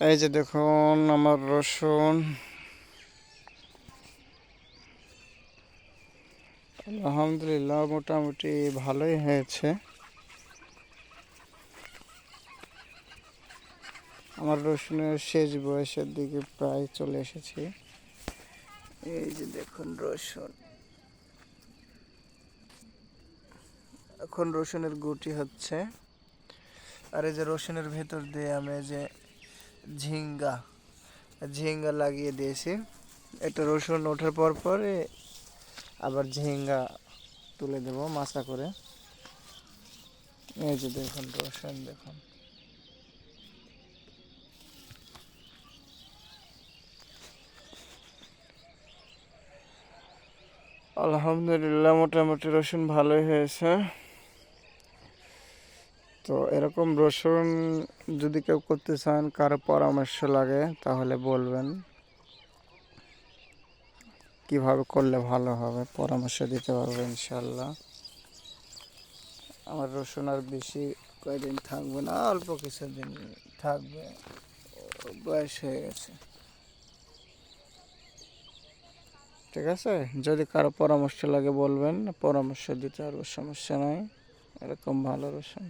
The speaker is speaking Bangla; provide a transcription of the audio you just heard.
এই যে দেখুন আমার রসুন, আলহামদুলিল্লাহ মোটামুটি ভালোই হয়েছে। আমার রসুনের শেষ বয়সের দিকে প্রায় চলে এসেছি। এই যে দেখুন রসুন, এখন রসুনের গুটি হচ্ছে। আর এই যে রসুনের ভেতর দিয়ে আমি যে ঝিঙ্গা ঝিঙ্গা লাগিয়ে দিয়েছি। এটা রসুন ওঠার পর পরে আবার ঝিঙ্গা তুলে দেবো মাচা করে। এই যে দেখুন রসুন, দেখুন আলহামদুলিল্লাহ মোটামুটি রসুন ভালোই হয়েছে। তো এরকম রসুন যদি কেউ করতে চান, কারো পরামর্শ লাগে তাহলে বলবেন কিভাবে করলে ভালো হবে, পরামর্শ দিতে পারবো ইনশাল্লাহ। আমার রসুন আর বেশি কয়দিন থাকবে না, অল্প কিছুদিন থাকবে, বয়স হয়ে গেছে। ঠিক আছে, যদি কারো পরামর্শ লাগে বলবেন, পরামর্শ দিতে পারবো, সমস্যা নাই। এরকম ভালো রসুন।